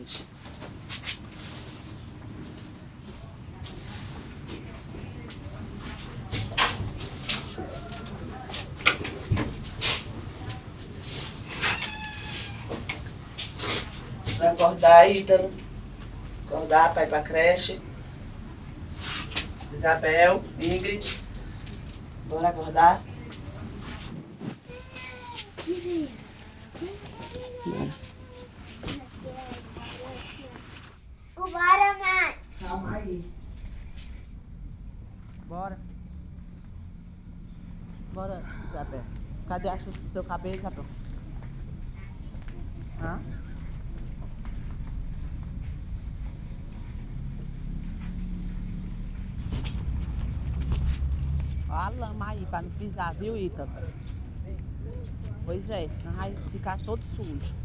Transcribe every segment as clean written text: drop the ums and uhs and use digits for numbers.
Ingrid. Vai acordar, Ítalo. Acordar para ir pra creche. Isabel, Ingrid. Bora acordar? Bora. Bora, mãe. Calma aí. Bora. Bora, Isabel. Cadê a Xuxa do teu cabelo, Isabel? Hã? Ó a lama aí, pra não pisar, viu, Ítalo? Pois é, senão vai ficar todo sujo.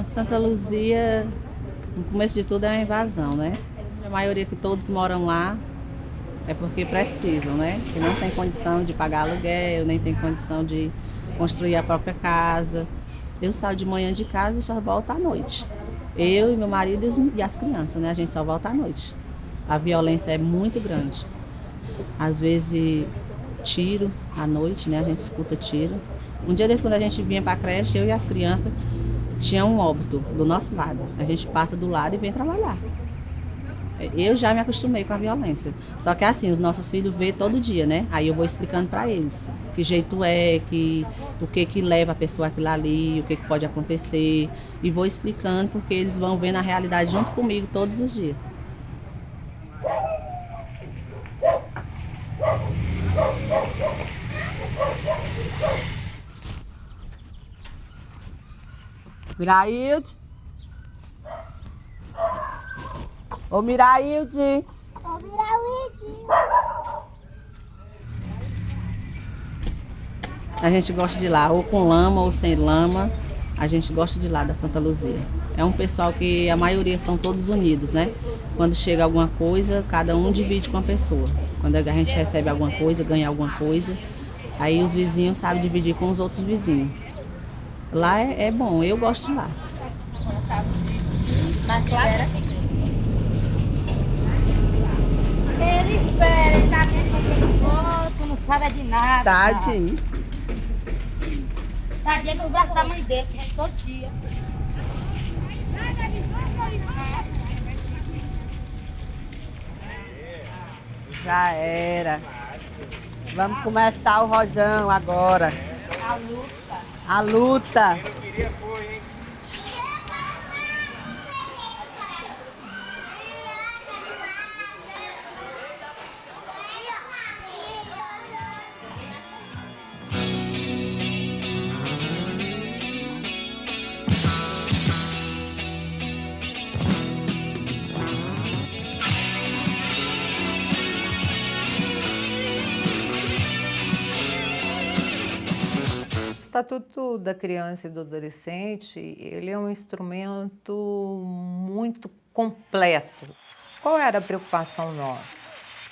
Santa Luzia, no começo de tudo é uma invasão, né? A maioria que todos moram lá é porque precisam, né? Que não tem condição de pagar aluguel, nem tem condição de construir a própria casa. Eu saio de manhã de casa e só volto à noite. Eu e meu marido e as crianças, né? A gente só volta à noite. A violência é muito grande. Às vezes, tiro à noite, né? A gente escuta tiro. Um dia desse, quando a gente vinha para a creche, eu e as crianças, tinha um óbito do nosso lado. A gente passa do lado e vem trabalhar. Eu já me acostumei com a violência. Só que assim, os nossos filhos vê todo dia, né? Aí eu vou explicando para eles que jeito é, o que leva a pessoa àquilo ali, o que pode acontecer. E vou explicando porque eles vão ver na realidade junto comigo todos os dias. Mirailde? Ô, Mirailde! Ô, Mirailde! A gente gosta de ir lá, ou com lama ou sem lama, a gente gosta de ir lá da Santa Luzia. É um pessoal que a maioria são todos unidos, né? Quando chega alguma coisa, cada um divide com a pessoa. Quando a gente recebe alguma coisa, ganha alguma coisa, aí os vizinhos sabem dividir com os outros vizinhos. Lá é bom, eu gosto de ir lá. Mas claro. Ele espera, ele tá dentro do tu não sabe de nada. Tadinho. Tadinho no braço da mãe dele, que é todo dia. Já era. Vamos começar o rojão agora. A luta. A luta. O Estatuto da Criança e do Adolescente, ele é um instrumento muito completo. Qual era a preocupação nossa?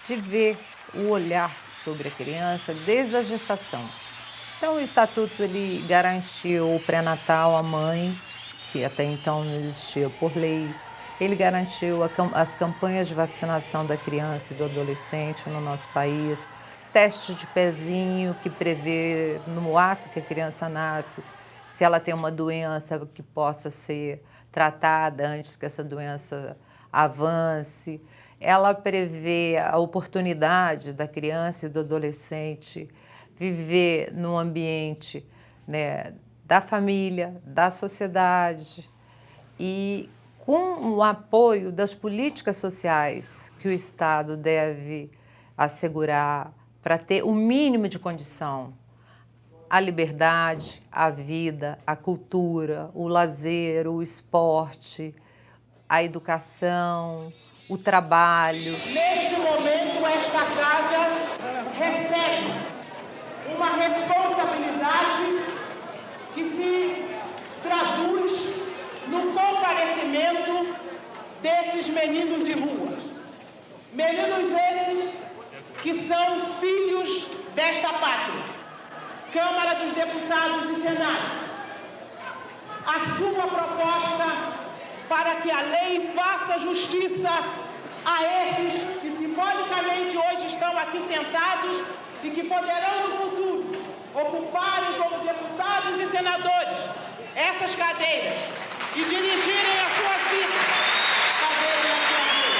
De ver o olhar sobre a criança desde a gestação. Então, o Estatuto ele garantiu o pré-natal à mãe, que até então não existia por lei. Ele garantiu as campanhas de vacinação da criança e do adolescente no nosso país. Teste de pezinho que prevê no ato que a criança nasce, se ela tem uma doença que possa ser tratada antes que essa doença avance. Ela prevê a oportunidade da criança e do adolescente viver num ambiente, né, da família, da sociedade e com o apoio das políticas sociais que o Estado deve assegurar para ter o mínimo de condição, a liberdade, a vida, a cultura, o lazer, o esporte, a educação, o trabalho. Neste momento, esta casa recebe uma responsabilidade que se traduz no comparecimento desses meninos de rua. Meninos esses que são filhos desta pátria. Câmara dos Deputados e Senado, assumo a proposta para que a lei faça justiça a esses que simbolicamente hoje estão aqui sentados e que poderão no futuro ocuparem como deputados e senadores essas cadeiras e dirigirem as suas vidas. Cadeiras a sua vida.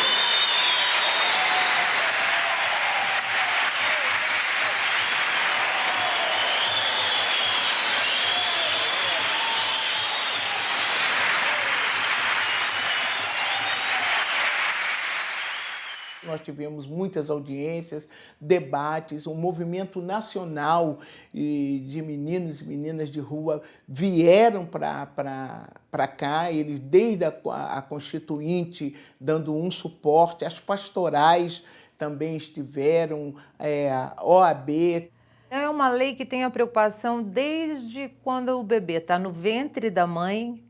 Nós tivemos muitas audiências, debates, um movimento nacional de meninos e meninas de rua vieram para cá, eles desde a Constituinte dando um suporte, as pastorais também estiveram, a OAB. É uma lei que tem a preocupação desde quando o bebê está no ventre da mãe,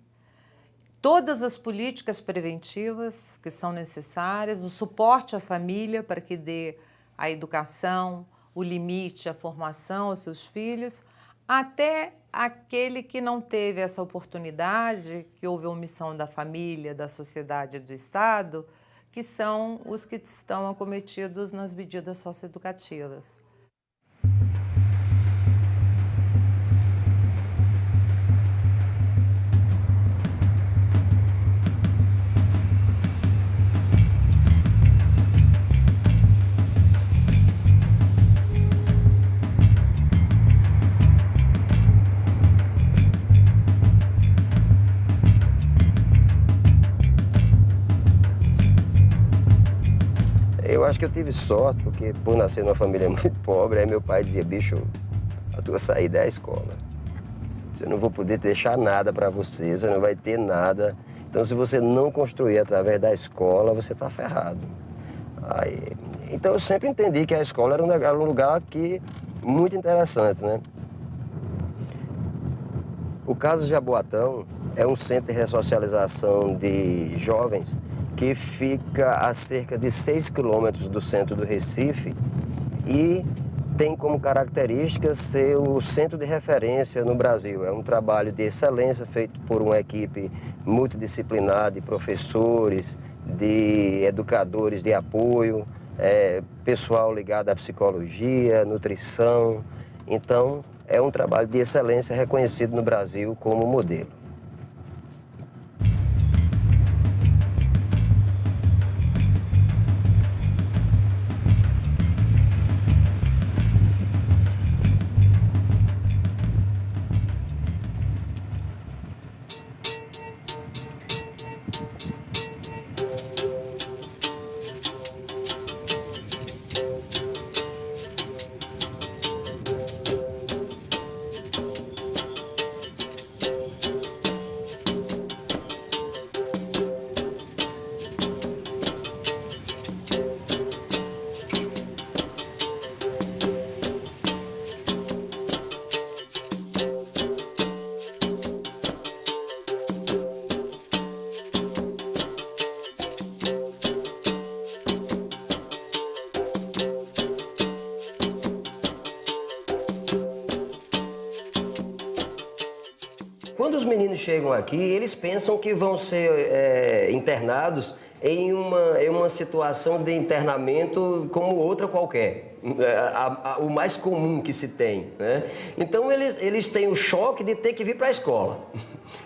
todas as políticas preventivas que são necessárias, o suporte à família para que dê a educação, o limite, a formação aos seus filhos, até aquele que não teve essa oportunidade, que houve omissão da família, da sociedade e do Estado, que são os que estão acometidos nas medidas socioeducativas. Eu acho que eu tive sorte, porque por nascer numa família muito pobre, aí meu pai dizia, bicho, a tua saída é a escola. Eu não vou poder deixar nada para você, você não vai ter nada. Então, se você não construir através da escola, você está ferrado. Então, eu sempre entendi que a escola era um lugar muito interessante, né? O Casa de Jaboatão é um centro de ressocialização de jovens que fica a cerca de 6 quilômetros do centro do Recife e tem como característica ser o centro de referência no Brasil. É um trabalho de excelência feito por uma equipe multidisciplinar de professores, de educadores de apoio, pessoal ligado à psicologia, nutrição. Então, é um trabalho de excelência reconhecido no Brasil como modelo. Quando os meninos chegam aqui, eles pensam que vão ser internados em uma situação de internamento como outra qualquer, o mais comum que se tem, né? Então, eles têm o choque de ter que vir para a escola.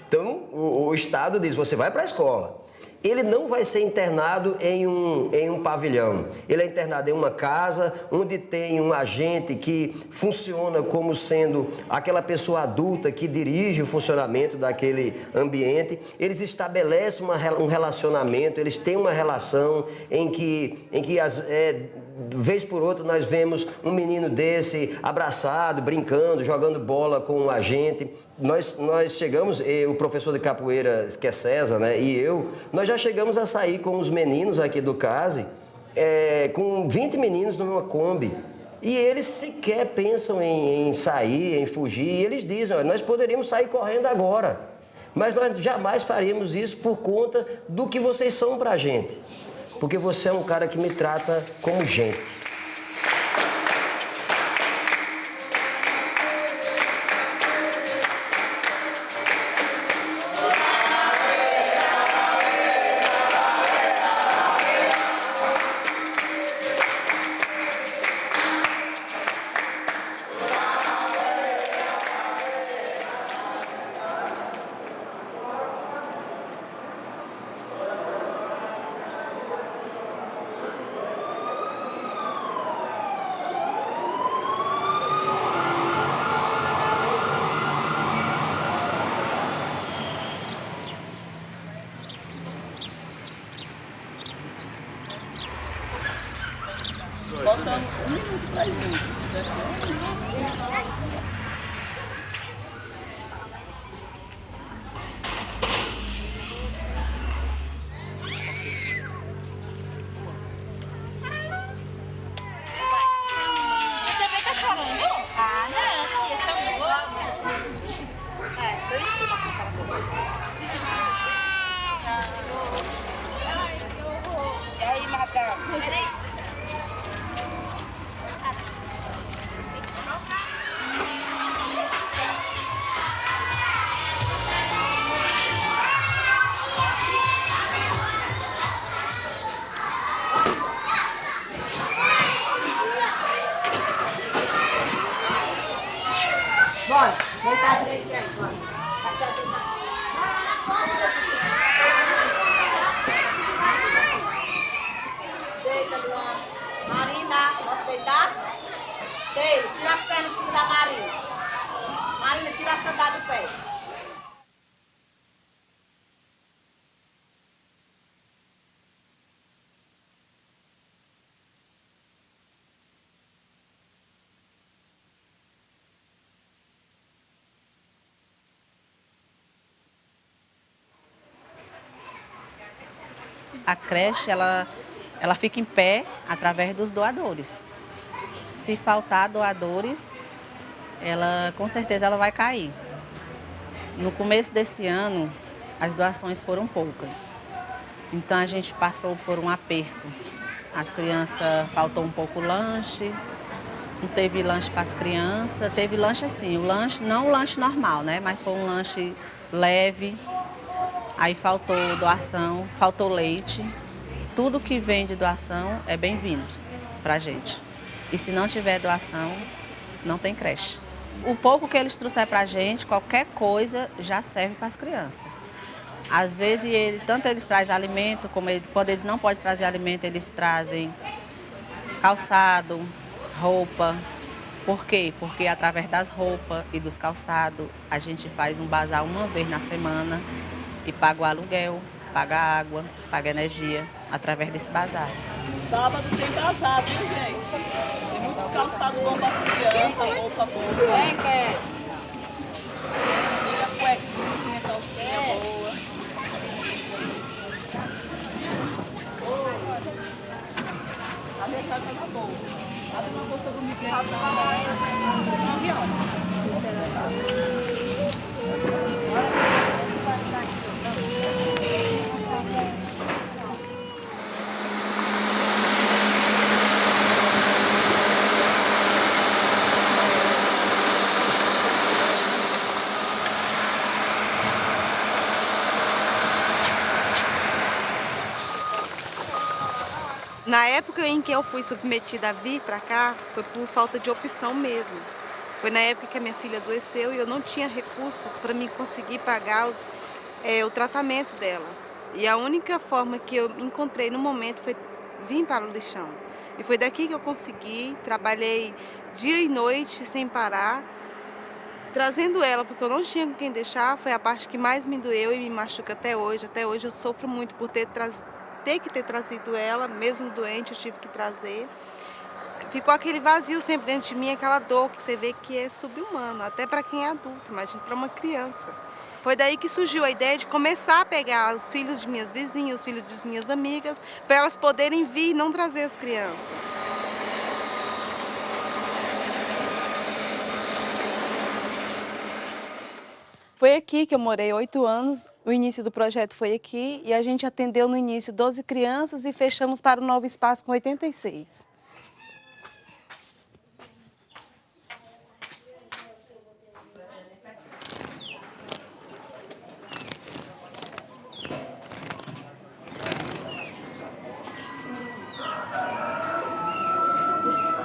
Então, o Estado diz, você vai para a escola. Ele não vai ser internado em um pavilhão. Ele é internado em uma casa onde tem um agente que funciona como sendo aquela pessoa adulta que dirige o funcionamento daquele ambiente. Eles estabelecem um relacionamento, eles têm uma relação em que vez por outra nós vemos um menino desse abraçado, brincando, jogando bola com um agente. Nós chegamos, o professor de capoeira, que é César, né, e nós já chegamos a sair com os meninos aqui do CASE, com 20 meninos numa Kombi. E eles sequer pensam em sair, em fugir. E eles dizem, olha, nós poderíamos sair correndo agora, mas nós jamais faríamos isso por conta do que vocês são pra gente. Porque você é um cara que me trata como gente. Faltando 1 minuto para as 8. Também tá chorando? Ah, não, tia, esse é um gol. É, isso aí. E aí, madame? Peraí. Bora, deitar direito aí, bora. Deita, Luana. Marina, posso deitar? Deita, tira as pernas de cima da Marina. Marina, tira a sandália do pé. A creche, ela fica em pé através dos doadores. Se faltar doadores, com certeza ela vai cair. No começo desse ano, as doações foram poucas. Então a gente passou por um aperto. As crianças, faltou um pouco o lanche, não teve lanche para as crianças. Teve lanche assim, não o lanche normal, né? Mas foi um lanche leve. Aí faltou doação, faltou leite. Tudo que vem de doação é bem-vindo para a gente. E se não tiver doação, não tem creche. O pouco que eles trouxeram para a gente, qualquer coisa já serve para as crianças. Às vezes, tanto eles trazem alimento, como quando eles não podem trazer alimento, eles trazem calçado, roupa. Por quê? Porque através das roupas e dos calçados, a gente faz um bazar uma vez na semana. E paga o aluguel, paga a água, paga a energia, através desse bazar. Sábado tem bazar, viu, gente? Tem muitos calçados bons para as crianças, roupa boa. Quem quer? Tem a cuequinha, calcinha boa. A ressaca tá boa. Abre uma bolsa do Miguel, tá 9 horas. Na época em que eu fui submetida a vir para cá, foi por falta de opção mesmo. Foi na época que a minha filha adoeceu e eu não tinha recurso para me conseguir pagar o tratamento dela. E a única forma que eu encontrei no momento foi vir para o lixão. E foi daqui que eu consegui, trabalhei dia e noite sem parar, trazendo ela, porque eu não tinha com quem deixar. Foi a parte que mais me doeu e me machuca até hoje. Até hoje eu sofro muito por ter que ter trazido ela, mesmo doente, eu tive que trazer. Ficou aquele vazio sempre dentro de mim, aquela dor que você vê que é subhumano, até para quem é adulto, imagina para uma criança. Foi daí que surgiu a ideia de começar a pegar os filhos de minhas vizinhas, os filhos de minhas amigas, para elas poderem vir e não trazer as crianças. Foi aqui que eu morei 8 anos, o início do projeto foi aqui e a gente atendeu no início 12 crianças e fechamos para o novo espaço com 86.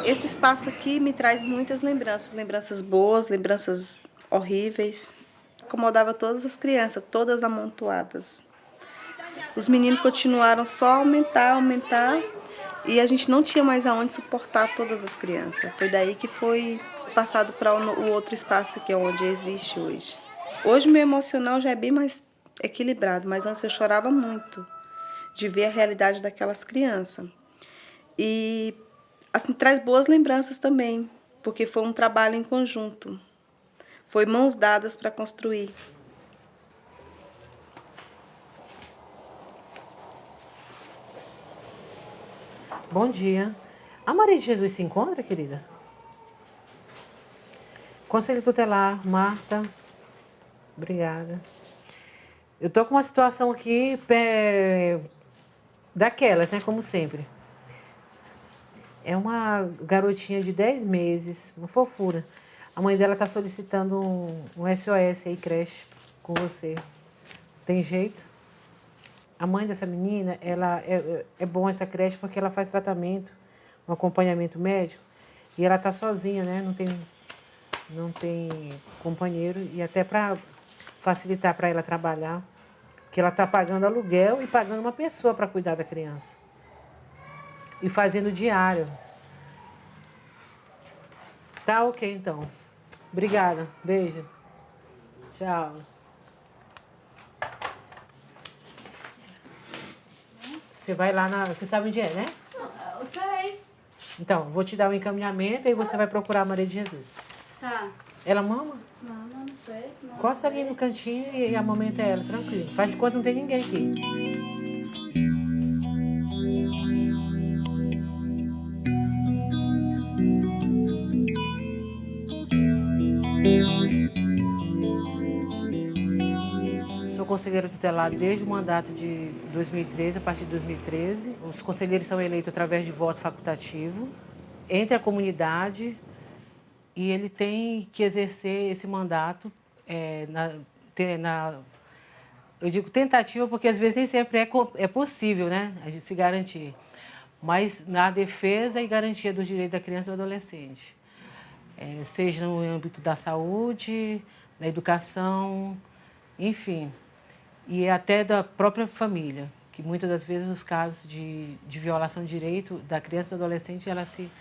Esse espaço aqui me traz muitas lembranças, lembranças boas, lembranças horríveis. Acomodava todas as crianças, todas amontoadas. Os meninos continuaram só a aumentar, e a gente não tinha mais aonde suportar todas as crianças. Foi daí que foi passado para o outro espaço que é onde existe hoje. Hoje meu emocional já é bem mais equilibrado, mas antes eu chorava muito de ver a realidade daquelas crianças. E assim, traz boas lembranças também, porque foi um trabalho em conjunto. Foi mãos dadas para construir. Bom dia. A Maria de Jesus se encontra, querida? Conselho Tutelar, Marta. Obrigada. Eu tô com uma situação aqui daquelas, né? Como sempre. É uma garotinha de 10 meses, uma fofura. A mãe dela está solicitando um SOS aí, creche, com você. Tem jeito? A mãe dessa menina, ela é bom essa creche porque ela faz tratamento, um acompanhamento médico, e ela está sozinha, né? Não tem companheiro, e até para facilitar para ela trabalhar, porque ela está pagando aluguel e pagando uma pessoa para cuidar da criança. E fazendo diário. Tá ok, então. Obrigada. Beijo. Tchau. Você vai lá na... Você sabe onde é, né? Eu sei. Então, vou te dar um encaminhamento e você vai procurar a Maria de Jesus. Tá. Ela mama? Não sei. Não Costa ali no cantinho e amamenta ela, tranquilo. Faz de conta que não tem ninguém aqui. Sou conselheira tutelar desde o mandato de 2013, a partir de 2013. Os conselheiros são eleitos através de voto facultativo entre a comunidade e ele tem que exercer esse mandato eu digo tentativa porque às vezes nem sempre é possível, né, a gente se garantir, mas na defesa e garantia dos direitos da criança e do adolescente, seja no âmbito da saúde, da educação, enfim, e até da própria família, que muitas das vezes os casos de violação de direito da criança e do adolescente, ela se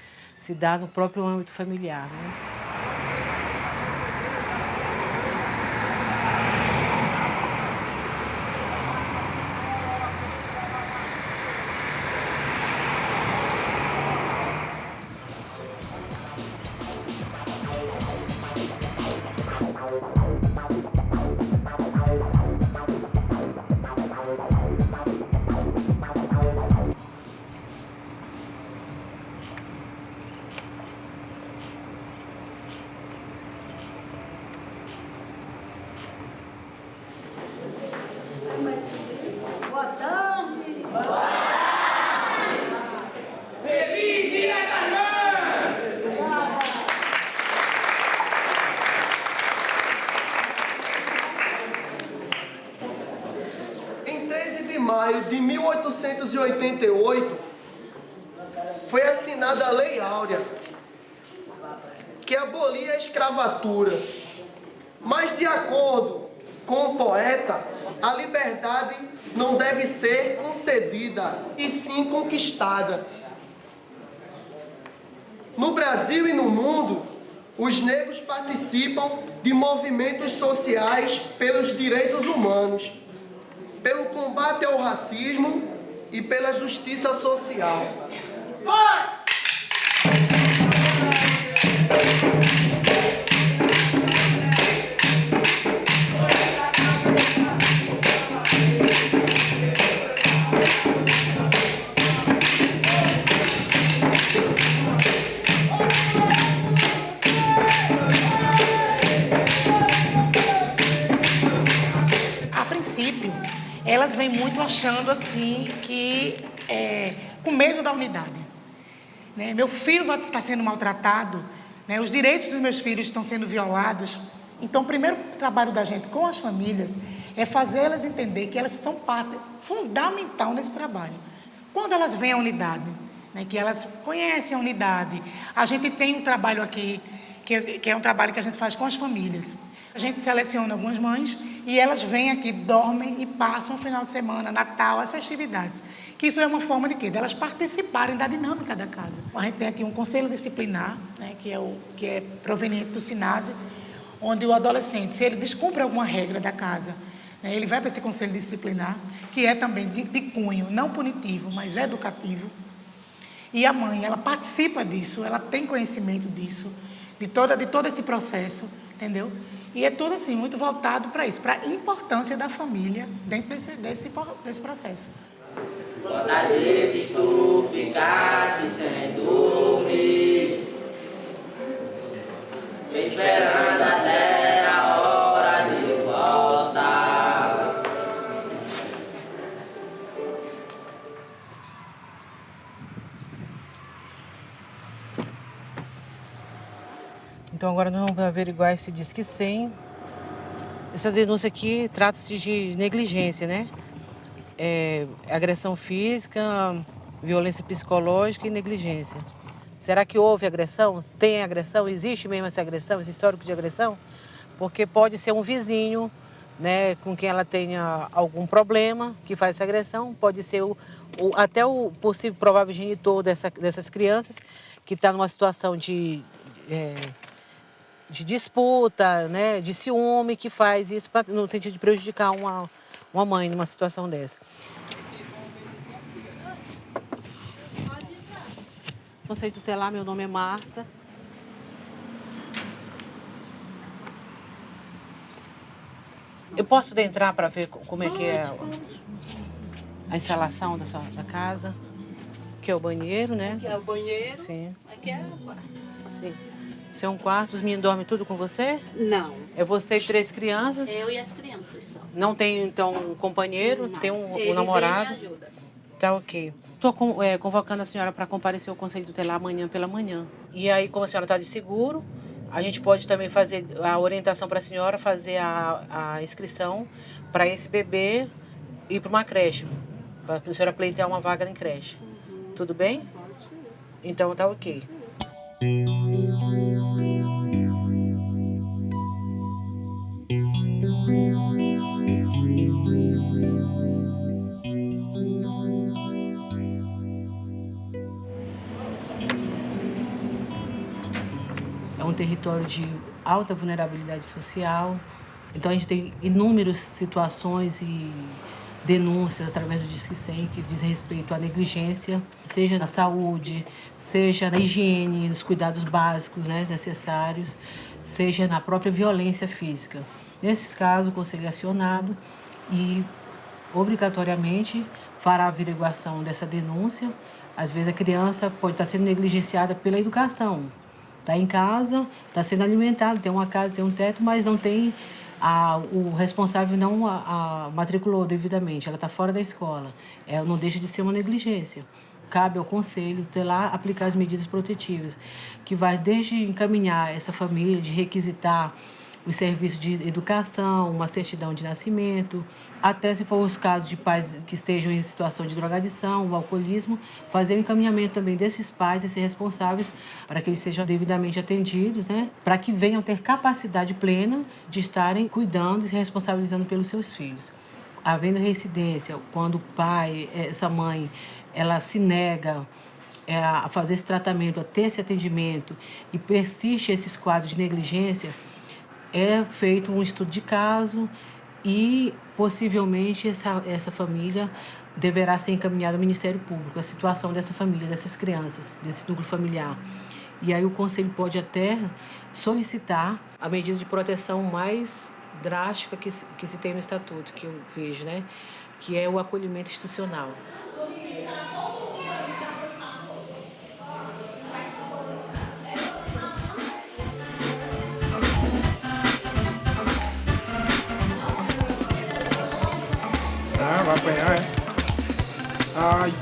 dá no próprio âmbito familiar, né? Em 13 de maio de 1888, foi assinada a Lei Áurea, que abolia a escravatura. Mas, de acordo com o poeta, a liberdade não deve ser concedida, e sim conquistada. No Brasil e no mundo, os negros participam de movimentos sociais pelos direitos humanos, pelo combate ao racismo e pela justiça social. A princípio, elas vêm muito achando assim que com medo da unidade, né? Meu filho está sendo maltratado, né? Os direitos dos meus filhos estão sendo violados. Então, o primeiro trabalho da gente com as famílias é fazê-las entender que elas são parte fundamental nesse trabalho. Quando elas veem a unidade, né? Que elas conhecem a unidade, a gente tem um trabalho aqui que é um trabalho que a gente faz com as famílias. A gente seleciona algumas mães e elas vêm aqui, dormem e passam o final de semana, Natal, as festividades. Que isso é uma forma de quê? De elas participarem da dinâmica da casa. A gente tem aqui um conselho disciplinar, né, que é proveniente do SINASE, onde o adolescente, se ele descumpre alguma regra da casa, né, ele vai para esse conselho disciplinar, que é também de cunho não punitivo, mas educativo. E a mãe, ela participa disso, ela tem conhecimento disso, de todo esse processo, entendeu? E é tudo assim, muito voltado para isso, para a importância da família dentro desse processo. Quantas vezes tu ficaste sem dormir, esperando até a hora de voltar. Então agora nós vamos averiguar esse Disque 100. Essa denúncia aqui trata-se de negligência, né? Agressão física, violência psicológica e negligência. Será que houve agressão? Tem agressão? Existe mesmo essa agressão, esse histórico de agressão? Porque pode ser um vizinho, né, com quem ela tenha algum problema que faz essa agressão, pode ser até o possível provável genitor dessas crianças que está numa situação de disputa, né, de ciúme, que faz isso no sentido de prejudicar uma mãe numa situação dessa. Conselho Tutelar, meu nome é Marta. Eu posso entrar para ver como é que é a instalação da casa? Aqui é o banheiro, né? Aqui é o banheiro. Sim. Aqui é o quarto. Sim. Esse é um quarto, os meninos dormem tudo com você? Não. É você e 3 crianças? Eu e as crianças só. Não tem, então, um companheiro? Não. Tem um Ele namorado? vem e me ajuda. Tá ok. Estou convocando a senhora para comparecer ao Conselho Tutelar amanhã pela manhã. E aí, como a senhora está de seguro, a gente pode também fazer a orientação para a senhora, fazer a inscrição para esse bebê ir para uma creche. Para a senhora pleitear uma vaga em creche. Tudo bem? Pode ser. Então tá ok. É um território de alta vulnerabilidade social. Então a gente tem inúmeras situações e denúncias através do Disque 100 que diz respeito à negligência, seja na saúde, seja na higiene, nos cuidados básicos, né, necessários, seja na própria violência física. Nesses casos, o conselho é acionado e obrigatoriamente fará a averiguação dessa denúncia. Às vezes a criança pode estar sendo negligenciada pela educação. Está em casa, está sendo alimentada, tem uma casa, tem um teto, mas não tem o responsável não a matriculou devidamente, ela está fora da escola. Ela não deixa de ser uma negligência. Cabe ao conselho tutelar aplicar as medidas protetivas, que vai desde encaminhar essa família, de requisitar os serviços de educação, uma certidão de nascimento, até se for os casos de pais que estejam em situação de drogadição, o alcoolismo, fazer o encaminhamento também desses pais, desses responsáveis, para que eles sejam devidamente atendidos, né? Para que venham ter capacidade plena de estarem cuidando e se responsabilizando pelos seus filhos. Havendo reincidência, quando o pai, essa mãe, ela se nega a fazer esse tratamento, a ter esse atendimento e persiste esses quadros de negligência, é feito um estudo de caso e, possivelmente, essa família deverá ser encaminhada ao Ministério Público, a situação dessa família, dessas crianças, desse núcleo familiar. E aí o Conselho pode até solicitar a medida de proteção mais drástica que se tem no Estatuto, que eu vejo, né? Que é o acolhimento institucional. Vai apanhar, é? Ai.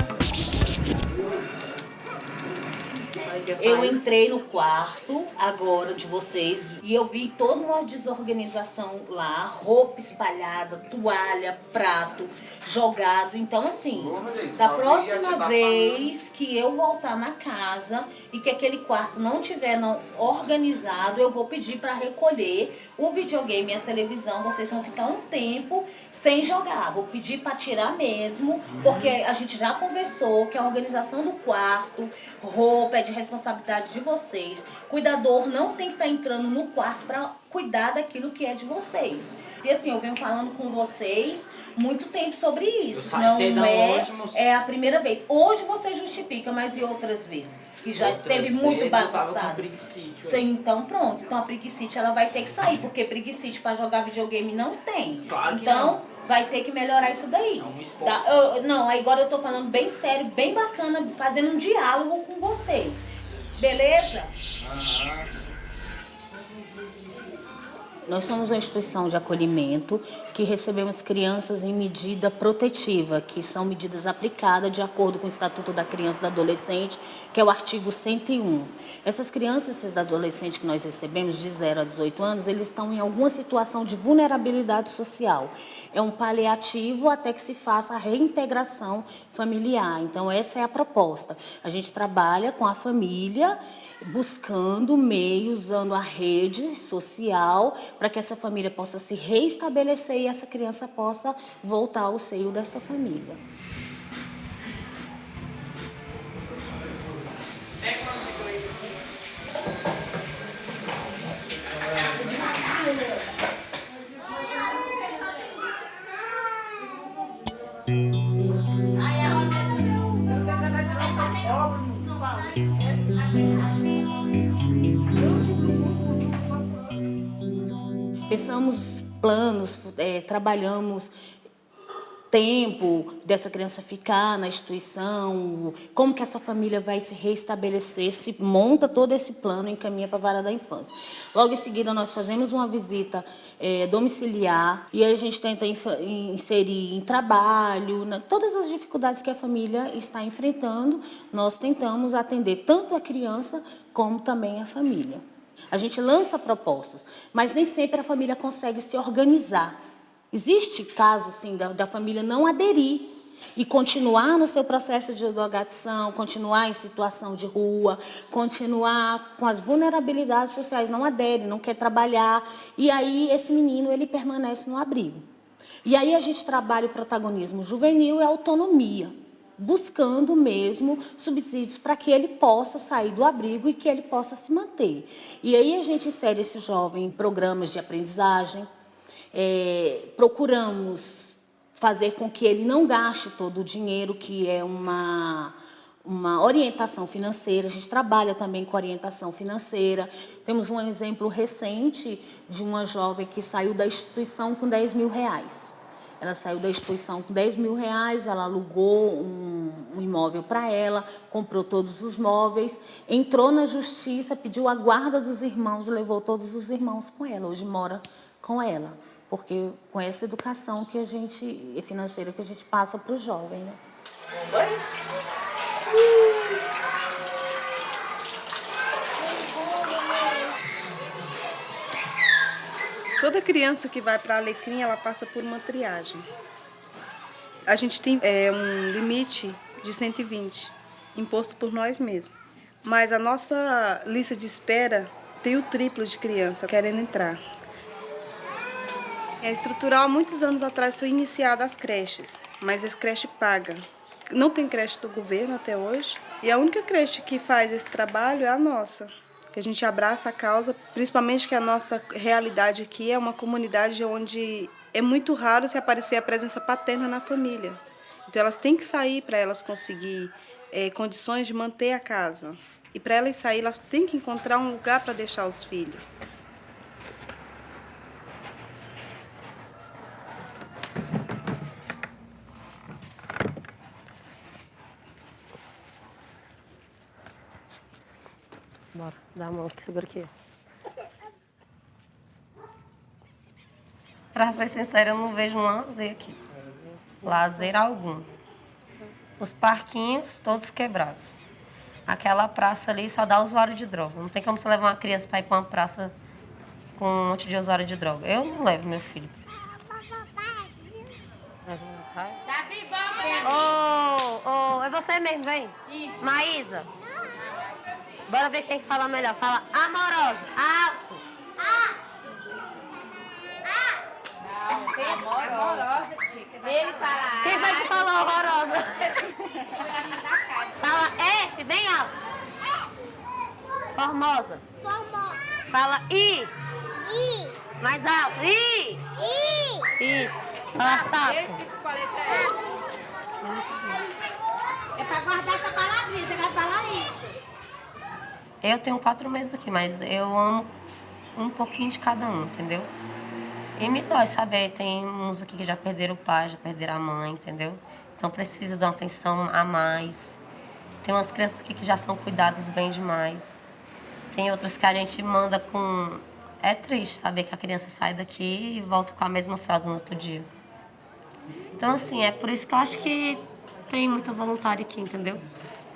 Eu entrei no quarto agora de vocês e eu vi toda uma desorganização lá, roupa espalhada, toalha, prato jogado. Então, assim, da próxima vez que eu voltar na casa e que aquele quarto não estiver organizado, eu vou pedir para recolher o videogame e a televisão. Vocês vão ficar um tempo sem jogar. Vou pedir para tirar mesmo, porque a gente já conversou que a organização do quarto, roupa é de responsabilidade de vocês. Cuidador não tem que estar entrando no quarto para cuidar daquilo que é de vocês. E assim, eu venho falando com vocês muito tempo sobre isso. Eu saí da hoje, É a primeira vez. Hoje você justifica, mas e outras vezes? Que já esteve muito bagunçado. Então pronto. Então a preguicite ela vai ter que sair, porque preguicite para jogar videogame não tem. Claro que então não. vai ter que melhorar isso daí. Não, agora eu tô falando bem sério, bem bacana, fazendo um diálogo com vocês. Beleza? Nós somos uma instituição de acolhimento que recebemos crianças em medida protetiva, que são medidas aplicadas de acordo com o Estatuto da Criança e do Adolescente, que é o artigo 101. Essas crianças e esses adolescentes que nós recebemos de 0 a 18 anos, eles estão em alguma situação de vulnerabilidade social. É um paliativo até que se faça a reintegração familiar. Então, essa é a proposta. A gente trabalha com a família, buscando meios, usando a rede social para que essa família possa se reestabelecer e essa criança possa voltar ao seio dessa família. Pensamos planos, trabalhamos tempo dessa criança ficar na instituição, como que essa família vai se reestabelecer, se monta todo esse plano e encaminha para a vara da infância. Logo em seguida, nós fazemos uma visita domiciliar e a gente tenta inserir em trabalho, todas as dificuldades que a família está enfrentando, nós tentamos atender tanto a criança como também a família. A gente lança propostas, mas nem sempre a família consegue se organizar. Existe caso, sim, da família não aderir e continuar no seu processo de drogadição, continuar em situação de rua, continuar com as vulnerabilidades sociais, não adere, não quer trabalhar. E aí esse menino ele permanece no abrigo. E aí a gente trabalha o protagonismo juvenil e a autonomia, buscando mesmo subsídios para que ele possa sair do abrigo e que ele possa se manter. E aí a gente insere esse jovem em programas de aprendizagem, procuramos fazer com que ele não gaste todo o dinheiro, que é uma orientação financeira. A gente trabalha também com orientação financeira. Temos um exemplo recente de uma jovem que saiu da instituição com R$10.000. Ela saiu da instituição com R$10.000, ela alugou um imóvel para ela, comprou todos os móveis, entrou na justiça, pediu a guarda dos irmãos, levou todos os irmãos com ela. Hoje mora com ela, porque com essa educação que financeira que a gente passa para o jovem, né? Toda criança que vai para a Alecrim, ela passa por uma triagem. A gente tem um limite de 120, imposto por nós mesmos. Mas a nossa lista de espera tem o triplo de criança querendo entrar. A estrutural, há muitos anos atrás, foi iniciada as creches, mas as creches pagam. Não tem creche do governo até hoje. E a única creche que faz esse trabalho é a nossa, que a gente abraça a causa, principalmente que a nossa realidade aqui é uma comunidade onde é muito raro se aparecer a presença paterna na família. Então elas têm que sair para elas conseguir condições de manter a casa. E para elas sair, elas têm que encontrar um lugar para deixar os filhos. Bora, dá a mão aqui, segura aqui. Pra ser sincera, eu não vejo um lazer aqui. Lazer algum. Os parquinhos, todos quebrados. Aquela praça ali só dá usuário de droga. Não tem como você levar uma criança pra ir pra uma praça com um monte de usuário de droga. Eu não levo meu filho. É você mesmo, vem. Isso. Maísa. Bora ver quem fala melhor. Fala amorosa. Alto. Amorosa, tia. Ele fala. Quem vai te falar horrorosa? Fala F, bem alto. Formosa. Fala I. Mais alto. I. Isso. Fala sapo. É pra guardar essa palavrinha, você vai falar isso. Eu tenho 4 meses aqui, mas eu amo um pouquinho de cada um, entendeu? E me dói saber, tem uns aqui que já perderam o pai, já perderam a mãe, entendeu? Então preciso de uma atenção a mais. Tem umas crianças aqui que já são cuidadas bem demais. Tem outras que a gente manda com... É triste saber que a criança sai daqui e volta com a mesma fralda no outro dia. Então, assim, é por isso que eu acho que tem muita voluntária aqui, entendeu?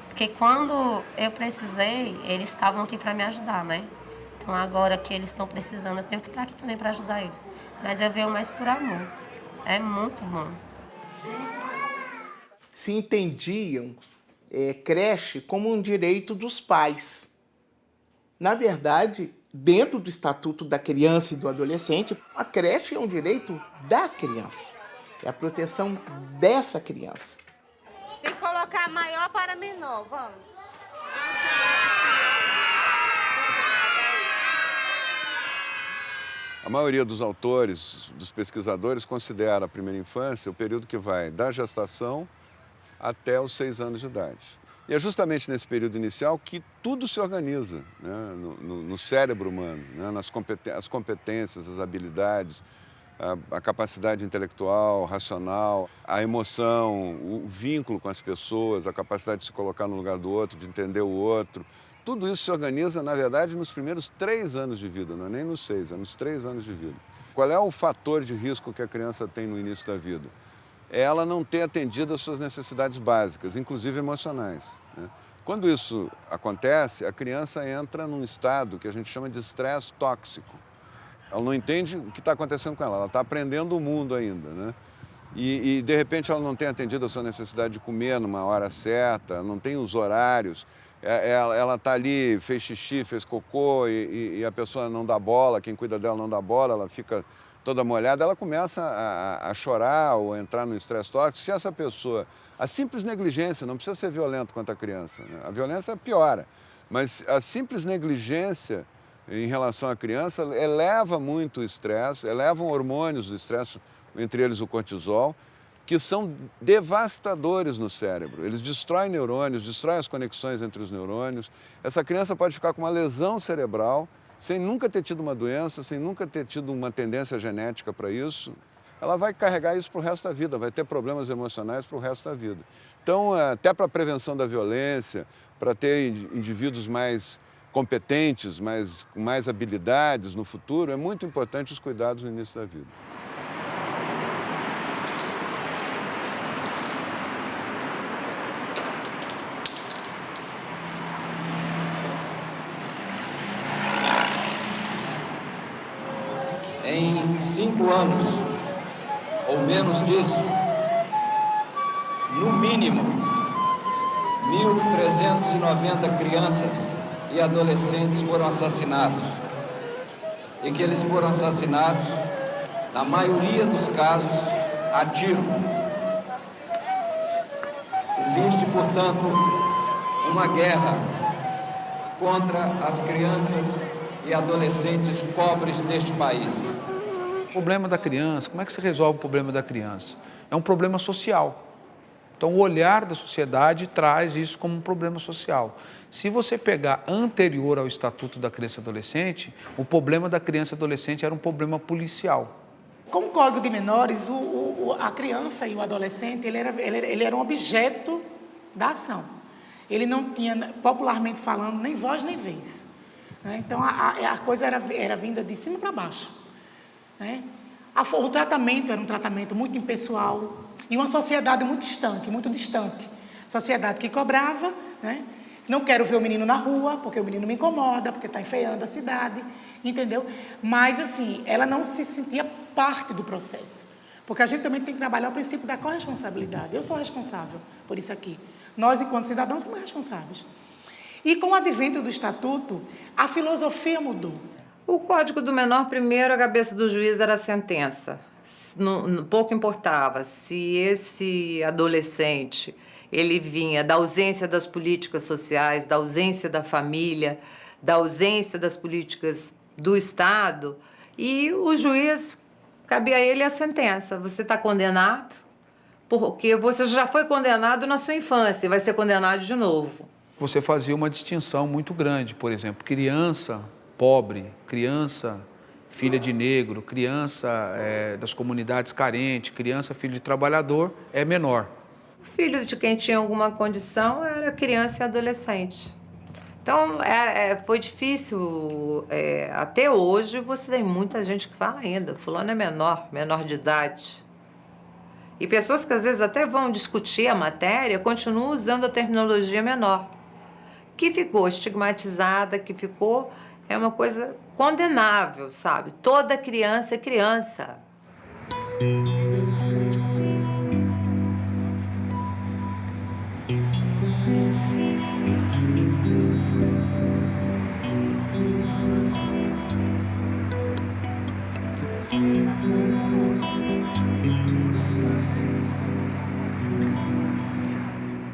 Porque quando eu precisei, eles estavam aqui para me ajudar, né? Então, agora que eles estão precisando, eu tenho que estar aqui também para ajudar eles. Mas eu venho mais por amor. É muito bom. Se entendiam creche como um direito dos pais. Na verdade, dentro do Estatuto da Criança e do Adolescente, a creche é um direito da criança. É a proteção dessa criança. Tem que colocar maior para menor, vamos. A maioria dos autores, dos pesquisadores, considera a primeira infância o período que vai da gestação até os 6 anos de idade. E é justamente nesse período inicial que tudo se organiza, né, no cérebro humano, né, as competências, as habilidades, a capacidade intelectual, racional, a emoção, o vínculo com as pessoas, a capacidade de se colocar no lugar do outro, de entender o outro. Tudo isso se organiza, na verdade, nos primeiros 3 anos de vida, não é nem nos 6, é nos 3 anos de vida. Qual é o fator de risco que a criança tem no início da vida? É ela não ter atendido às suas necessidades básicas, inclusive emocionais, né? Quando isso acontece, a criança entra num estado que a gente chama de estresse tóxico. Ela não entende o que está acontecendo com ela está aprendendo o mundo ainda, né? E, de repente, ela não tem atendido a sua necessidade de comer numa hora certa, não tem os horários, ela está ali, fez xixi, fez cocô e a pessoa não dá bola, quem cuida dela não dá bola, ela fica toda molhada, ela começa a chorar ou entrar no estresse tóxico. Se essa pessoa, a simples negligência, não precisa ser violento contra a criança, né? A violência piora, mas a simples negligência em relação à criança eleva muito o estresse, elevam hormônios do estresse, entre eles o cortisol, que são devastadores no cérebro. Eles destroem neurônios, destroem as conexões entre os neurônios. Essa criança pode ficar com uma lesão cerebral, sem nunca ter tido uma doença, sem nunca ter tido uma tendência genética para isso. Ela vai carregar isso para o resto da vida, vai ter problemas emocionais para o resto da vida. Então, até para a prevenção da violência, para ter indivíduos mais competentes, com mais habilidades no futuro, é muito importante os cuidados no início da vida. Em 5 anos, ou menos disso, no mínimo, 1.390 crianças e adolescentes foram assassinados. E que eles foram assassinados, na maioria dos casos, a tiro. Existe, portanto, uma guerra contra as crianças e adolescentes pobres deste país. O problema da criança, como é que se resolve o problema da criança? É um problema social. Então, o olhar da sociedade traz isso como um problema social. Se você pegar anterior ao Estatuto da Criança e Adolescente, o problema da criança e adolescente era um problema policial. Com o Código de Menores, a criança e o adolescente, ele era um objeto da ação. Ele não tinha, popularmente falando, nem voz nem vez. Então, a coisa era vinda de cima para baixo. Né? O tratamento era um tratamento muito impessoal e uma sociedade muito estanque, muito distante. Sociedade que cobrava, né? Não quero ver o menino na rua, porque o menino me incomoda, porque está enfeiando a cidade, entendeu? Mas, assim, ela não se sentia parte do processo. Porque a gente também tem que trabalhar o princípio da corresponsabilidade. Eu sou responsável por isso aqui. Nós, enquanto cidadãos, somos responsáveis. E com o advento do Estatuto, a filosofia mudou. O Código do Menor, primeiro, a cabeça do juiz era a sentença. Pouco importava se esse adolescente ele vinha da ausência das políticas sociais, da ausência da família, da ausência das políticas do Estado, e o juiz cabe a ele a sentença. Você está condenado porque você já foi condenado na sua infância, vai ser condenado de novo. Você fazia uma distinção muito grande, por exemplo, criança pobre, criança filha de negro, criança das comunidades carentes, criança filho de trabalhador é menor. O filho de quem tinha alguma condição era criança e adolescente. Então, foi difícil. Até hoje, você tem muita gente que fala ainda, fulano é menor de idade. E pessoas que às vezes até vão discutir a matéria, continuam usando a terminologia menor, que ficou estigmatizada, que ficou... É uma coisa condenável, sabe? Toda criança é criança.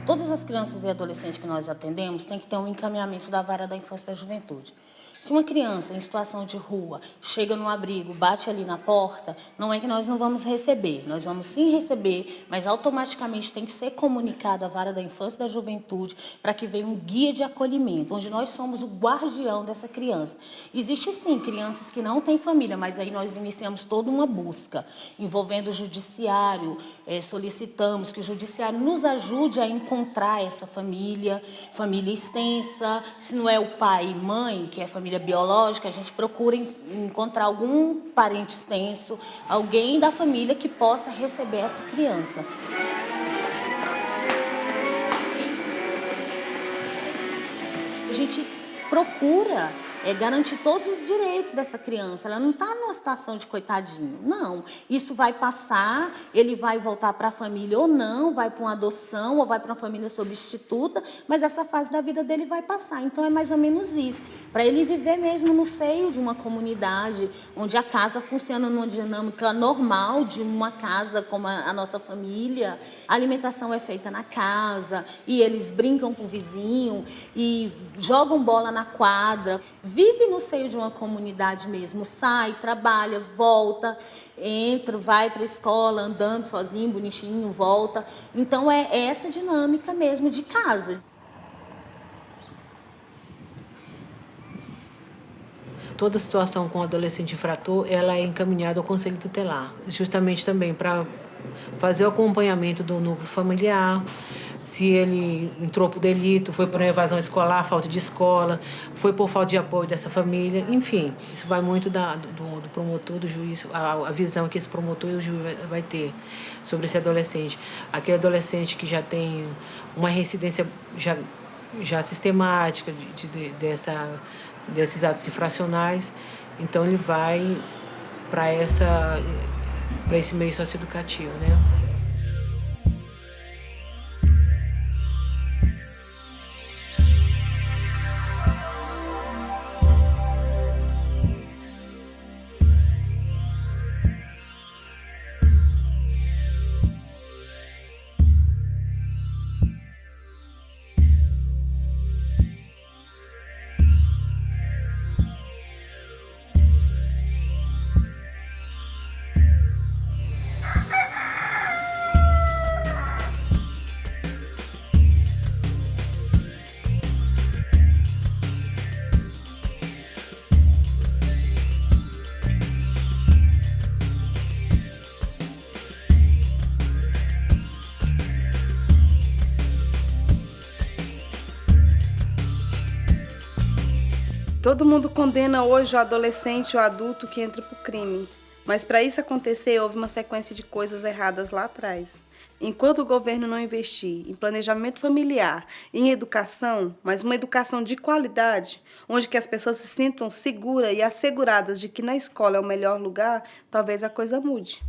Todas as crianças e adolescentes que nós atendemos têm que ter um encaminhamento da Vara da Infância e da Juventude. Se uma criança em situação de rua chega no abrigo, bate ali na porta, não é que nós não vamos receber. Nós vamos sim receber, mas automaticamente tem que ser comunicado à Vara da Infância e da Juventude para que venha um guia de acolhimento, onde nós somos o guardião dessa criança. Existe sim crianças que não têm família, mas aí nós iniciamos toda uma busca envolvendo o judiciário, solicitamos que o judiciário nos ajude a encontrar essa família extensa. Se não é o pai e mãe, que é a família biológica, a gente procura encontrar algum parente extenso, alguém da família que possa receber essa criança. A gente procura garantir todos os direitos dessa criança. Ela não está numa situação de coitadinho, não. Isso vai passar, ele vai voltar para a família ou não, vai para uma adoção ou vai para uma família substituta, mas essa fase da vida dele vai passar. Então é mais ou menos isso, para ele viver mesmo no seio de uma comunidade, onde a casa funciona numa dinâmica normal de uma casa como a nossa família. A alimentação é feita na casa e eles brincam com o vizinho e jogam bola na quadra. Vive no seio de uma comunidade mesmo, sai, trabalha, volta, entra, vai para a escola, andando sozinho, bonitinho, volta. Então é essa dinâmica mesmo de casa. Toda situação com o adolescente infrator, ela é encaminhada ao Conselho Tutelar, justamente também para fazer o acompanhamento do núcleo familiar, se ele entrou por delito, foi por evasão escolar, falta de escola, foi por falta de apoio dessa família, enfim. Isso vai muito do promotor, do juiz, a visão que esse promotor e o juiz vai ter sobre esse adolescente. Aquele adolescente que já tem uma reincidência já sistemática desses atos infracionais, então ele vai para esse meio socioeducativo, né? Todo mundo condena hoje o adolescente ou adulto que entra pro crime. Mas para isso acontecer, houve uma sequência de coisas erradas lá atrás. Enquanto o governo não investir em planejamento familiar, em educação, mas uma educação de qualidade, onde que as pessoas se sintam seguras e asseguradas de que na escola é o melhor lugar, talvez a coisa mude.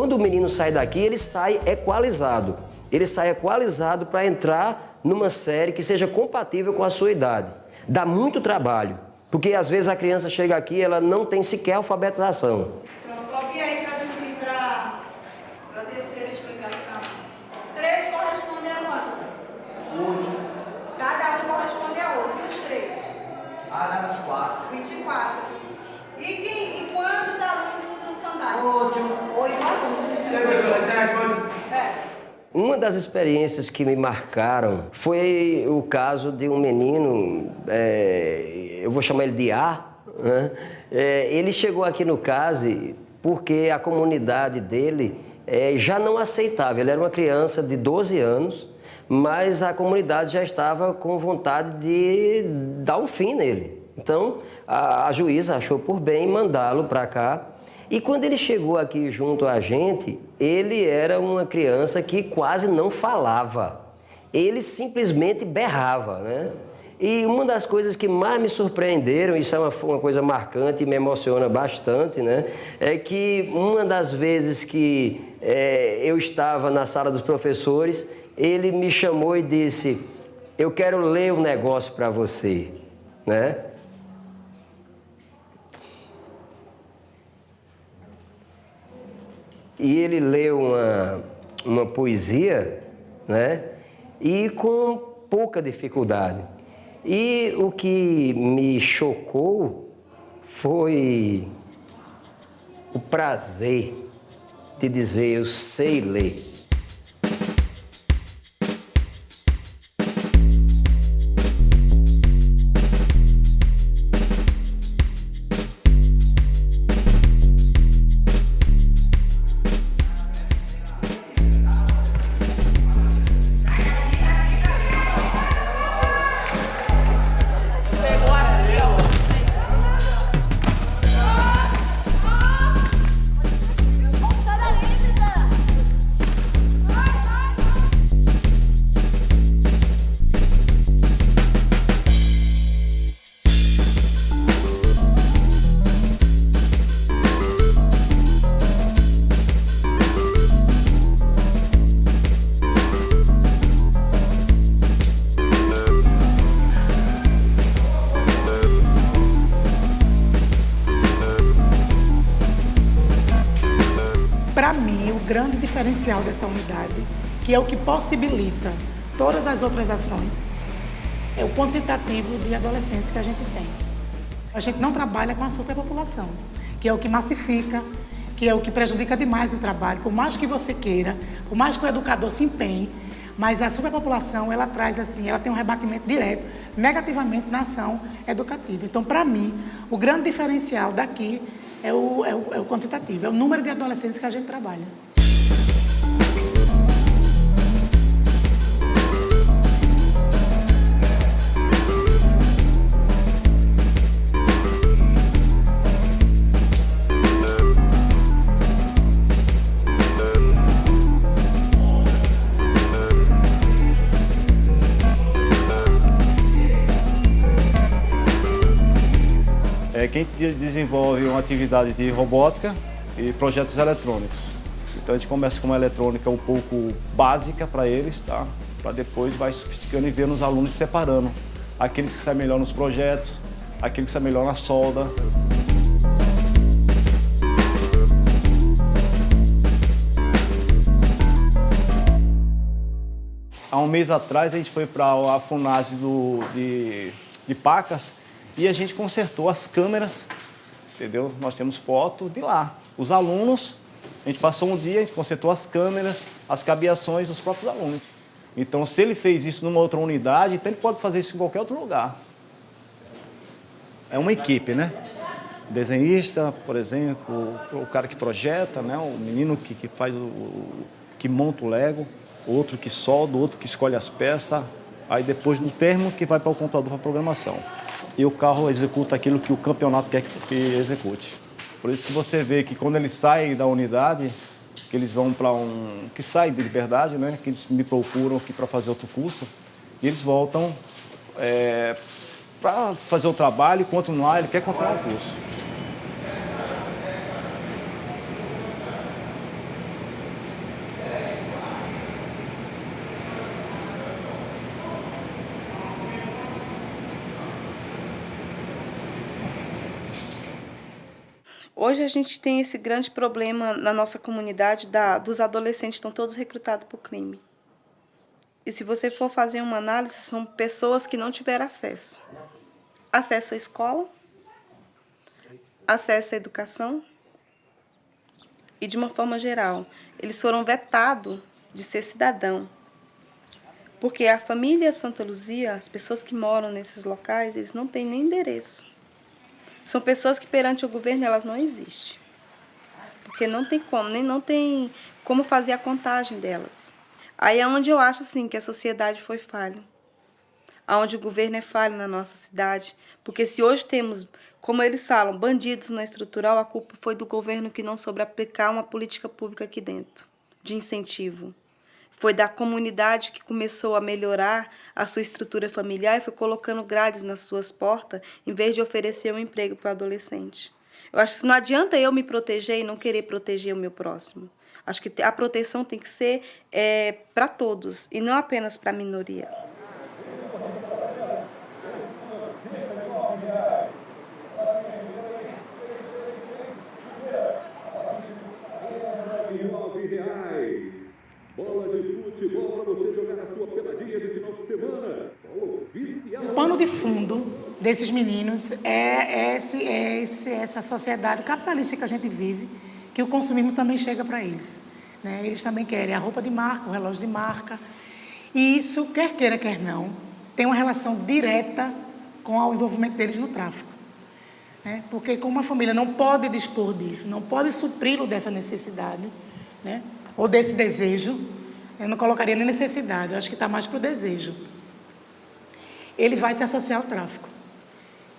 quando o menino sai daqui, ele sai equalizado. Ele sai equalizado para entrar numa série que seja compatível com a sua idade. Dá muito trabalho, porque às vezes a criança chega aqui e ela não tem sequer alfabetização. Pronto, copia aí para dividir para a terceira explicação. 3 corresponde a quanto? 8. Cada um corresponde a 8. E os 3? Ah, 24. 24. E quantos alunos usam sandália? 8 alunos. E aí, professor, Uma das experiências que me marcaram foi o caso de um menino, eu vou chamar ele de A, né? Ele chegou aqui no CASE porque a comunidade dele já não aceitava. Ele era uma criança de 12 anos, mas a comunidade já estava com vontade de dar um fim nele. Então, a juíza achou por bem mandá-lo para cá. E quando ele chegou aqui junto a gente, ele era uma criança que quase não falava. Ele simplesmente berrava, né? E uma das coisas que mais me surpreenderam, isso é uma coisa marcante e me emociona bastante, né? É que uma das vezes que eu estava na sala dos professores, ele me chamou e disse: eu quero ler um negócio para você, né? E ele leu uma poesia, né? E com pouca dificuldade. E o que me chocou foi o prazer de dizer: eu sei ler. Para mim, o grande diferencial dessa unidade, que é o que possibilita todas as outras ações, é o quantitativo de adolescentes que a gente tem. A gente não trabalha com a superpopulação, que é o que massifica, que é o que prejudica demais o trabalho. Por mais que você queira, por mais que o educador se empenhe, mas a superpopulação, ela traz assim, ela tem um rebatimento direto, negativamente na ação educativa. Então, para mim, o grande diferencial daqui é o quantitativo, é o número de adolescentes que a gente trabalha. Quem desenvolve uma atividade de robótica e projetos eletrônicos. Então a gente começa com uma eletrônica um pouco básica para eles, tá? Para depois vai sofisticando e vendo os alunos separando aqueles que saem melhor nos projetos, aqueles que saem melhor na solda. Há um mês atrás a gente foi para a FUNASE de Pacas e a gente consertou as câmeras, entendeu? Nós temos foto de lá. Os alunos, a gente passou um dia, a gente consertou as câmeras, as cabeações dos próprios alunos. Então, se ele fez isso numa outra unidade, então ele pode fazer isso em qualquer outro lugar. É uma equipe, né? Desenhista, por exemplo, o cara que projeta, né? O menino que faz que monta o Lego, outro que solda, outro que escolhe as peças, aí depois no termo que vai para o computador para programação. E o carro executa aquilo que o campeonato quer que execute. Por isso que você vê que quando eles saem da unidade, que eles vão para que saem de Liberdade, né? Que eles me procuram aqui para fazer outro curso, e eles voltam para fazer o trabalho e continuar, ele quer continuar o curso. Hoje a gente tem esse grande problema na nossa comunidade dos adolescentes estão todos recrutados para o crime. E se você for fazer uma análise, são pessoas que não tiveram acesso. Acesso à escola, acesso à educação e, de uma forma geral, eles foram vetados de ser cidadão. Porque a família Santa Luzia, as pessoas que moram nesses locais, eles não têm nem endereço. São pessoas que perante o governo elas não existem. Porque não tem como, nem não tem como fazer a contagem delas. Aí é onde eu acho assim, que a sociedade foi falha. Onde o governo é falho na nossa cidade. Porque se hoje temos, como eles falam, bandidos na estrutural, a culpa foi do governo que não soube aplicar uma política pública aqui dentro, de incentivo. Foi da comunidade que começou a melhorar a sua estrutura familiar e foi colocando grades nas suas portas, em vez de oferecer um emprego para o adolescente. Eu acho que não adianta eu me proteger e não querer proteger o meu próximo. Acho que a proteção tem que ser para todos e não apenas para a minoria. Bola de futebol para você jogar a sua peladinha de final de semana. O pano de fundo desses meninos é essa sociedade capitalista que a gente vive, que o consumismo também chega para eles. Né? Eles também querem a roupa de marca, o relógio de marca. E isso, quer queira, quer não, tem uma relação direta com o envolvimento deles no tráfico. Né? Porque como uma família não pode dispor disso, não pode supri-lo dessa necessidade, né? Ou desse desejo, eu não colocaria nem necessidade, eu acho que está mais para o desejo. Ele vai se associar ao tráfico,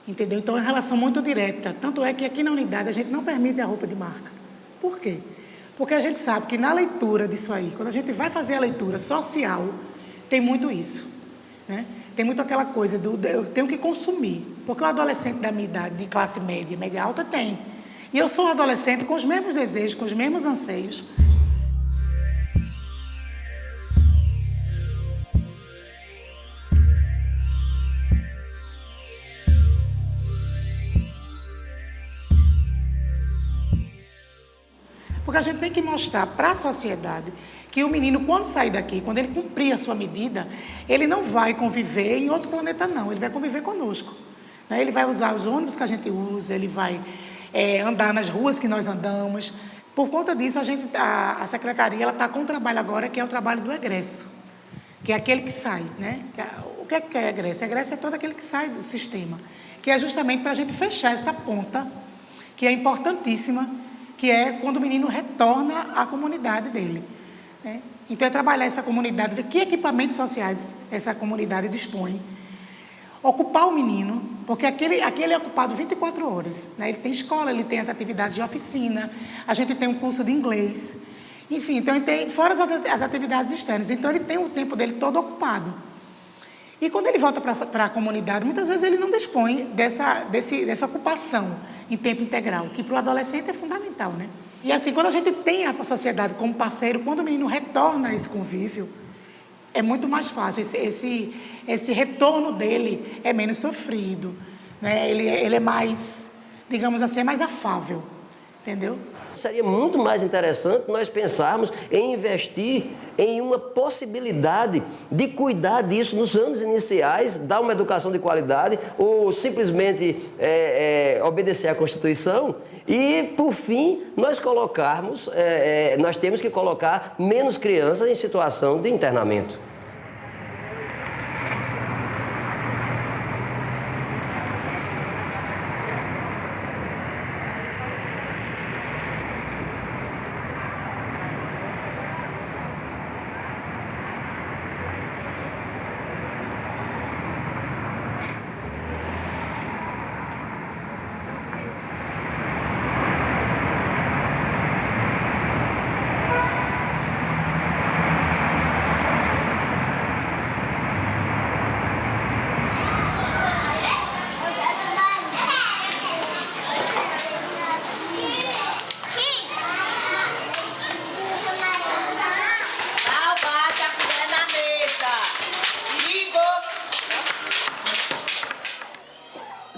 entendeu? Então é uma relação muito direta, tanto é que aqui na unidade a gente não permite a roupa de marca. Por quê? Porque a gente sabe que na leitura disso aí, quando a gente vai fazer a leitura social, tem muito isso, né? Tem muito aquela coisa eu tenho que consumir, porque o adolescente da minha idade, de classe média, média alta, tem. E eu sou um adolescente com os mesmos desejos, com os mesmos anseios. Porque a gente tem que mostrar para a sociedade que o menino, quando sair daqui, quando ele cumprir a sua medida, ele não vai conviver em outro planeta, não. Ele vai conviver conosco. Né? Ele vai usar os ônibus que a gente usa, ele vai andar nas ruas que nós andamos. Por conta disso, a secretaria está com um trabalho agora, que é o trabalho do egresso, que é aquele que sai. Né? O que é egresso? Egresso é todo aquele que sai do sistema, que é justamente para a gente fechar essa ponta, que é importantíssima, que é quando o menino retorna à comunidade dele. Né? Então, é trabalhar essa comunidade, ver que equipamentos sociais essa comunidade dispõe, ocupar o menino, porque aquele é ocupado 24 horas. Né? Ele tem escola, ele tem as atividades de oficina, a gente tem um curso de inglês, enfim, então ele tem, fora as atividades externas, então ele tem o tempo dele todo ocupado. E quando ele volta para a comunidade, muitas vezes ele não dispõe dessa ocupação em tempo integral, que para o adolescente é fundamental, né? E assim, quando a gente tem a sociedade como parceiro, quando o menino retorna a esse convívio, é muito mais fácil, esse retorno dele é menos sofrido, né? Ele é mais, digamos assim, é mais afável, entendeu? Seria muito mais interessante nós pensarmos em investir em uma possibilidade de cuidar disso nos anos iniciais, dar uma educação de qualidade ou simplesmente obedecer à Constituição e, por fim, nós temos que colocar menos crianças em situação de internamento.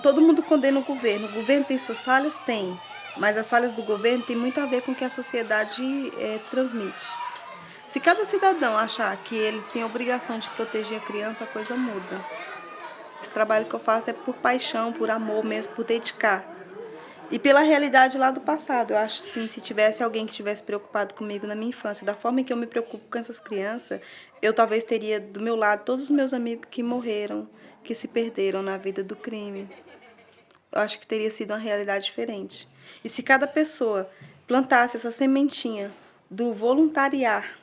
Todo mundo condena o governo tem suas falhas? Tem. Mas as falhas do governo têm muito a ver com o que a sociedade transmite. Se cada cidadão achar que ele tem a obrigação de proteger a criança, a coisa muda. Esse trabalho que eu faço é por paixão, por amor mesmo, por dedicar. E pela realidade lá do passado. Eu acho, sim, se tivesse alguém que tivesse preocupado comigo na minha infância, da forma que eu me preocupo com essas crianças, eu talvez teria do meu lado todos os meus amigos que morreram, que se perderam na vida do crime. Eu acho que teria sido uma realidade diferente. E se cada pessoa plantasse essa sementinha do voluntariar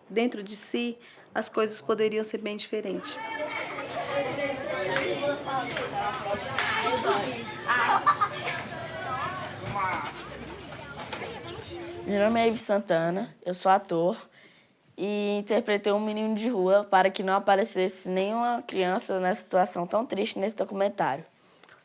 dentro de si, as coisas poderiam ser bem diferentes. Meu nome é Ives Santana, eu sou ator e interpretei um menino de rua para que não aparecesse nenhuma criança nessa situação tão triste nesse documentário.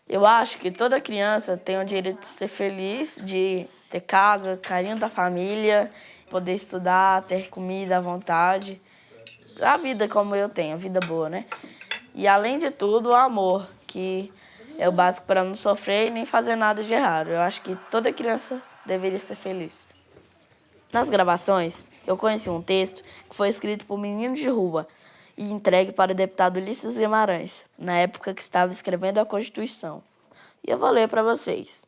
Eu acho que toda criança tem o direito de ser feliz, de ter casa, carinho da família, poder estudar, ter comida à vontade. A vida como eu tenho, a vida boa, né? E, além de tudo, o amor, que é o básico para não sofrer e nem fazer nada de errado. Eu acho que toda criança deveria ser feliz. Nas gravações, eu conheci um texto que foi escrito por meninos de rua e entregue para o deputado Ulisses Guimarães, na época que estava escrevendo a Constituição. E eu vou ler para vocês.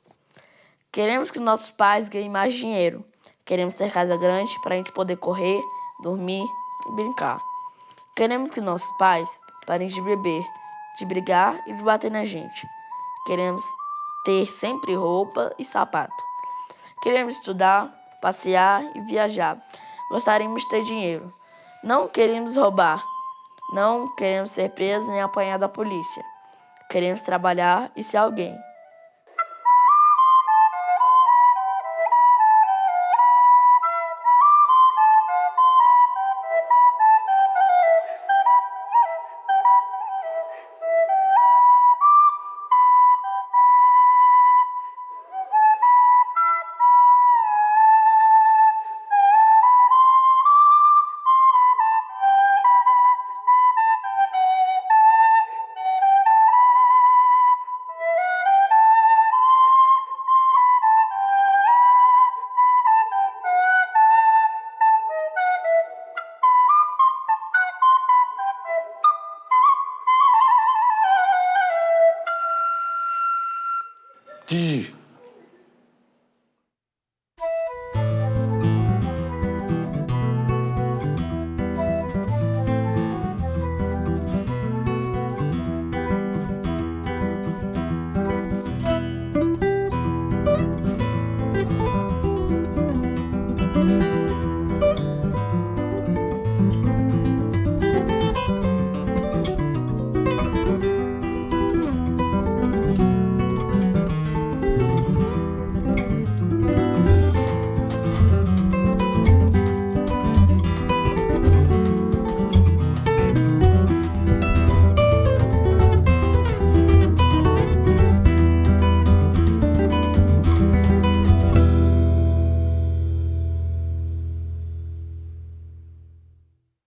Queremos que nossos pais ganhem mais dinheiro. Queremos ter casa grande para a gente poder correr, dormir e brincar. Queremos que nossos pais parem de beber, de brigar e de bater na gente. Queremos ter sempre roupa e sapato. Queremos estudar, passear e viajar. Gostaríamos de ter dinheiro. Não queremos roubar. Não queremos ser presos nem apanhar da polícia. Queremos trabalhar e ser alguém.